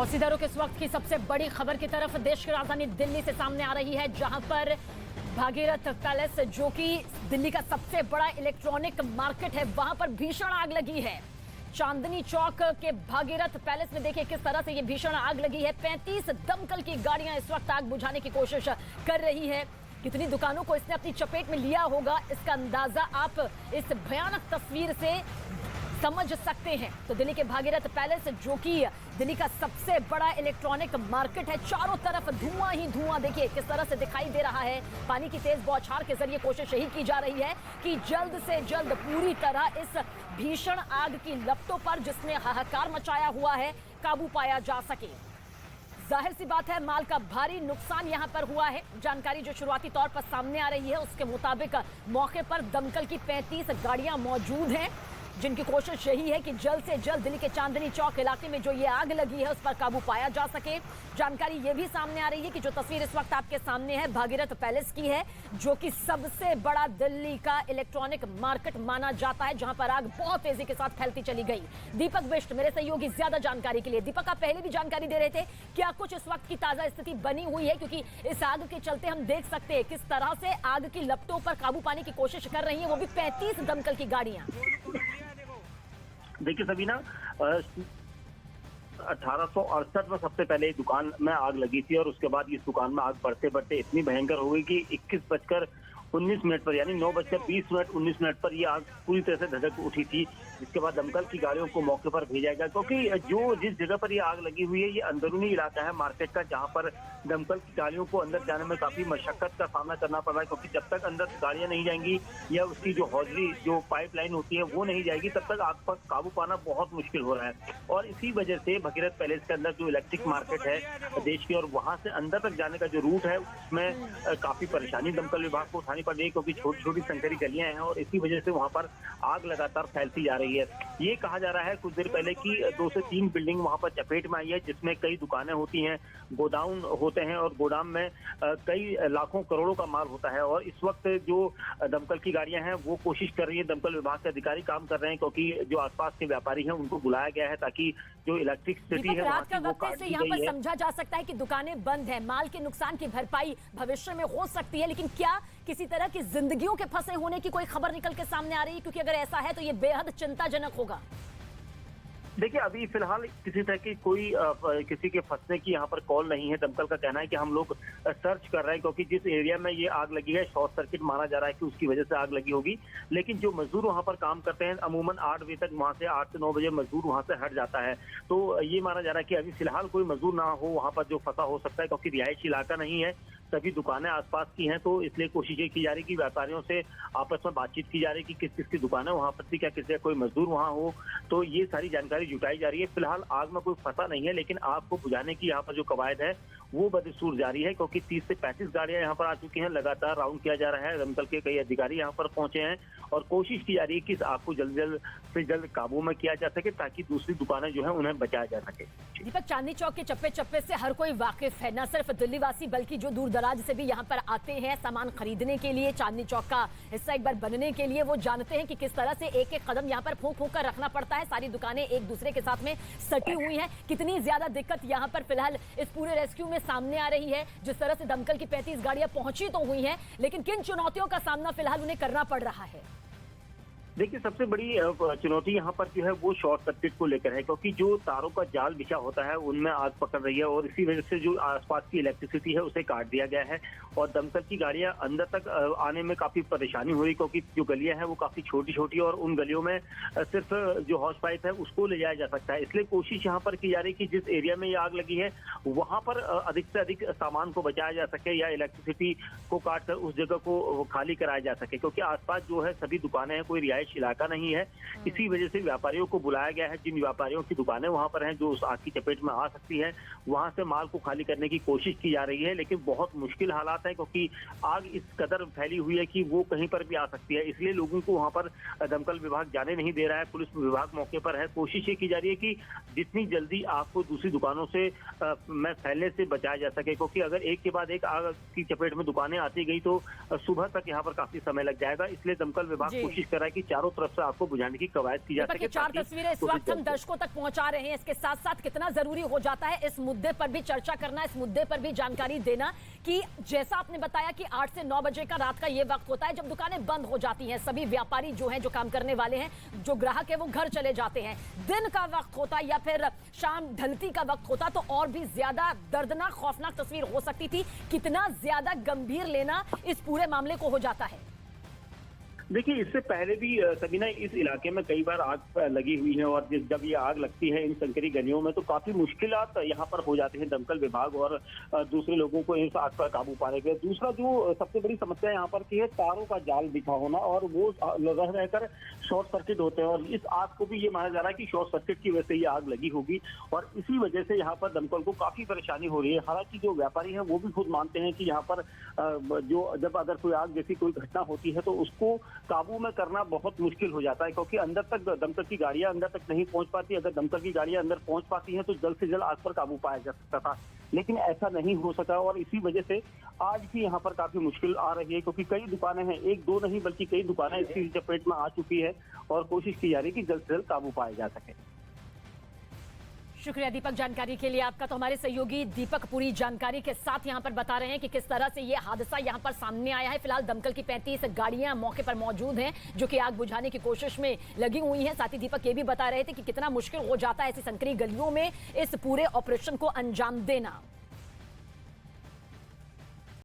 और सीधा रुख इस वक्त की सबसे बड़ी खबर की तरफ देश की राजधानी दिल्ली से सामने आ रही है, जहां पर भागीरथ पैलेस, जो कि दिल्ली का सबसे बड़ा इलेक्ट्रॉनिक मार्केट है, वहां पर भीषण आग लगी है। चांदनी चौक के भागीरथ पैलेस में देखिए किस तरह से ये भीषण आग लगी है। 35 दमकल की गाड़ियां इस वक्त आग बुझाने की कोशिश कर रही है। कितनी दुकानों को इसने अपनी चपेट में लिया होगा, इसका अंदाजा आप इस भयानक तस्वीर से समझ सकते हैं। तो दिल्ली के भागीरथ पैलेस, जो कि दिल्ली का सबसे बड़ा इलेक्ट्रॉनिक मार्केट है, चारों तरफ धुआं ही धुआं देखिए किस तरह से दिखाई दे रहा है। पानी की तेज बौछार के जरिए कोशिश यही की जा रही है कि जल्द से जल्द पूरी तरह इस भीषण आग की लपटों पर, जिसने हाहाकार मचाया हुआ है, काबू पाया जा सके। जाहिर सी बात है, माल का भारी नुकसान यहां पर हुआ है। जानकारी जो शुरुआती तौर पर सामने आ रही है उसके मुताबिक मौके पर दमकल की 35 गाड़ियां मौजूद हैं, जिनकी कोशिश यही है कि जल्द से जल्द दिल्ली के चांदनी चौक इलाके में जो ये आग लगी है उस पर काबू पाया जा सके। जानकारी ये भी सामने आ रही है कि जो तस्वीर इस वक्त आपके सामने है भागीरथ पैलेस की है, जो कि सबसे बड़ा दिल्ली का इलेक्ट्रॉनिक मार्केट माना जाता है, जहां पर आग बहुत तेजी के साथ फैलती चली गई। दीपक बिष्ट मेरे सहयोगी ज्यादा जानकारी के लिए। दीपक, आप पहले भी जानकारी दे रहे थे, क्या कुछ इस वक्त की ताजा स्थिति बनी हुई है? क्योंकि इस आग के चलते हम देख सकते हैं किस तरह से आग की लपटों पर काबू पाने की कोशिश कर रही है, वो भी 35 दमकल की गाड़ियां। देखिए सबीना, 1868 में सबसे पहले एक दुकान में आग लगी थी और उसके बाद इस दुकान में आग बढ़ते बढ़ते इतनी भयंकर हो गई कि 21:19 पर, यानी 9:20:19 पर ये आग पूरी तरह से धधक उठी थी। जिसके बाद दमकल की गाड़ियों को मौके पर भेजा गया, क्योंकि जिस जगह पर ये आग लगी हुई है ये अंदरूनी इलाका है मार्केट का, जहां पर दमकल की गाड़ियों को अंदर जाने में काफी मशक्कत का सामना करना पड़ रहा है। क्योंकि जब तक अंदर गाड़ियां नहीं जाएंगी या उसकी जो हौजरी, जो पाइपलाइन होती है वो नहीं जाएगी, तब तक आग पर काबू पाना बहुत मुश्किल हो रहा है। और इसी वजह से भागीरथ पैलेस के अंदर जो इलेक्ट्रिक मार्केट है देश की, और वहां से अंदर तक जाने का जो रूट है उसमें काफी परेशानी दमकल विभाग को उठानी पड़ रही है, क्योंकि छोटी छोटी संकरी गलियां हैं और इसी वजह से वहां पर आग लगातार फैलती जा रही है। ये कहा जा रहा है कुछ देर पहले कि 2 से 3 बिल्डिंग वहां पर चपेट में आई है, जिसमें कई दुकानें होती हैं, गोडाउन होते हैं और गोदाम में कई लाखों करोड़ों का माल होता है। और इस वक्त जो दमकल की गाड़ियां हैं वो कोशिश कर रही है, दमकल विभाग के अधिकारी काम कर रहे हैं, क्योंकि जो आसपास के व्यापारी हैं उनको बुलाया गया है ताकि जो इलेक्ट्रिसिटी है रात का वक्त से यहाँ पर समझा जा सकता है कि दुकानें बंद हैं, माल के नुकसान की भरपाई भविष्य में हो सकती है, लेकिन क्या किसी तरह की जिंदगियों के फंसे होने की कोई खबर निकल के सामने आ रही है? क्योंकि अगर ऐसा है तो ये बेहद चिंताजनक होगा। देखिए अभी फिलहाल किसी तरह की कोई किसी के फंसने की यहाँ पर कॉल नहीं है। दमकल का कहना है कि हम लोग सर्च कर रहे हैं, क्योंकि जिस एरिया में ये आग लगी है शॉर्ट सर्किट माना जा रहा है कि उसकी वजह से आग लगी होगी। लेकिन जो मजदूर वहाँ पर काम करते हैं अमूमन 8 बजे तक, वहाँ से 8 से 9 बजे मजदूर वहाँ से हट जाता है, तो ये माना जा रहा है कि अभी फिलहाल कोई मजदूर ना हो वहाँ पर जो फंसा हो सकता है, क्योंकि रिहायशी इलाका नहीं है, सभी दुकानें आसपास की हैं। तो इसलिए कोशिश ये की जा रही है कि व्यापारियों से आपस में बातचीत की जा रही है कि किस किस की दुकानें वहां पर थी, क्या किसी का कोई मजदूर वहां हो, तो ये सारी जानकारी जुटाई जा रही है। फिलहाल आग में कोई फंसा नहीं है, लेकिन आग को बुझाने की यहाँ पर जो कवायद है वो बदस्तूर जारी है, क्योंकि 30 से 35 गाड़ियां यहाँ पर आ चुकी हैं। लगातार राउंड किया जा रहा है, दमकल के कई अधिकारी यहाँ पर पहुंचे हैं और कोशिश की जा रही है कि इस आग को जल्द से जल्द काबू में किया जा सके, ताकि दूसरी दुकानें जो है उन्हें बचाया जा सके। दीपक, चांदनी चौक के चप्पे चप्पे से हर कोई वाकिफ है, न सिर्फ दिल्ली वासी बल्कि जो दूर दराज से भी यहाँ पर आते हैं सामान खरीदने के लिए, चांदनी चौक का हिस्सा एक बार बनने के लिए, वो जानते हैं कि किस तरह से एक एक कदम यहाँ पर फूंक फूंक कर रखना पड़ता है। सारी दुकानें एक दूसरे के साथ में सटी हुई हैं। कितनी ज्यादा दिक्कत यहाँ पर फिलहाल इस पूरे रेस्क्यू में सामने आ रही है। जिस तरह से दमकल की 35 गाड़ियां पहुंची तो हुई हैं, लेकिन किन चुनौतियों का सामना फिलहाल उन्हें करना पड़ रहा है? देखिए सबसे बड़ी चुनौती यहाँ पर जो है वो शॉर्ट सर्किट को लेकर है, क्योंकि जो तारों का जाल बिछा होता है उनमें आग पकड़ रही है और इसी वजह से जो आसपास की इलेक्ट्रिसिटी है उसे काट दिया गया है और दमकल की गाड़ियां अंदर तक आने में काफी परेशानी हो रही, क्योंकि जो गलियां हैं वो काफी छोटी छोटी और उन गलियों में सिर्फ जो हॉस पाइप है उसको ले जाया जा सकता है। इसलिए कोशिश यहाँ पर की जा रही है कि जिस एरिया में ये आग लगी है वहां पर अधिक से अधिक सामान को बचाया जा सके या इलेक्ट्रिसिटी को काट कर उस जगह को खाली कराया जा सके, क्योंकि आसपास जो है सभी दुकानें हैं, कोई रिहायश इलाका नहीं है। इसी वजह से व्यापारियों को बुलाया गया है, जिन व्यापारियों की दुकानें वहां पर हैं जो उस आग की चपेट में आ सकती है, वहां से माल को खाली करने की कोशिश की जा रही है। लेकिन बहुत मुश्किल हालात है, क्योंकि आग इस कदर फैली हुई है कि वो कहीं पर भी आ सकती है। इसलिए लोगों को वहां पर दमकल विभाग जाने नहीं दे रहा है, पुलिस विभाग मौके पर है। कोशिश ये की जा रही है कि जितनी जल्दी आग को दूसरी दुकानों से में फैलने से बचाया जा सके, क्योंकि अगर एक के बाद एक आग की चपेट में दुकानें आती गई तो सुबह तक यहाँ पर काफी समय लग जाएगा। इसलिए दमकल विभाग कोशिश कर रहा है कि चारों तरफ से आपको बुझाने की कवायद की जा दीपक, सके। ये 4 तस्वीरें इस वक्त हम दर्शकों तक पहुंचा रहे हैं। इसके साथ साथ कितना जरूरी हो जाता है इस मुद्दे पर भी चर्चा करना, इस मुद्दे पर भी जानकारी देना कि जैसा आपने बताया कि 8 से 9 बजे का रात का ये वक्त होता है जब दुकानें बंद हो जाती हैं, सभी व्यापारी जो हैं, जो काम करने वाले हैं, जो ग्राहक है वो घर चले जाते हैं। दिन का वक्त होता या फिर शाम ढलती का वक्त होता तो और भी ज्यादा दर्दनाक खौफनाक तस्वीर हो सकती थी। कितना ज्यादा गंभीर लेना इस पूरे मामले को हो जाता है? देखिए, इससे पहले भी सबीना इस इलाके में कई बार आग लगी हुई है और जब ये आग लगती है इन संकरी गलियों में तो काफी मुश्किलात यहाँ पर हो जाती हैं दमकल विभाग और दूसरे लोगों को इस आग पर काबू पाने के। दूसरा जो सबसे बड़ी समस्या यहाँ पर की है, तारों का जाल बिछा होना और वो रह रहकर शॉर्ट सर्किट होते हैं और इस आग को भी ये माना जा रहा है कि शॉर्ट सर्किट की वजह से ये आग लगी होगी और इसी वजह से यहाँ पर दमकल को काफी परेशानी हो रही है। हालांकि जो व्यापारी हैं वो भी खुद मानते हैं कि यहाँ पर जो जब अगर कोई आग जैसी कोई घटना होती है तो उसको काबू में करना बहुत मुश्किल हो जाता है, क्योंकि अंदर तक दमकल की गाड़ियां अंदर तक नहीं पहुंच पाती। अगर दमकल की गाड़ियां अंदर पहुंच पाती हैं तो जल्द से जल्द आग पर काबू पाया जा सकता था, लेकिन ऐसा नहीं हो सका और इसी वजह से आज भी यहाँ पर काफी मुश्किल आ रही है, क्योंकि कई दुकानें हैं, एक दो नहीं बल्कि कई दुकानें इसकी चपेट में आ चुकी है और कोशिश की जा रही है कि जल्द से जल्द काबू पाया जा सके। शुक्रिया दीपक, जानकारी के लिए आपका। तो हमारे सहयोगी दीपक पूरी जानकारी के साथ यहां पर बता रहे हैं कि किस तरह से ये हादसा यहां पर सामने आया है। फिलहाल दमकल की 35 गाड़ियां मौके पर मौजूद हैं जो कि आग बुझाने की कोशिश में लगी हुई हैं। साथ ही दीपक ये भी बता रहे थे कि कितना मुश्किल हो जाता है ऐसी संकरी गलियों में इस पूरे ऑपरेशन को अंजाम देना।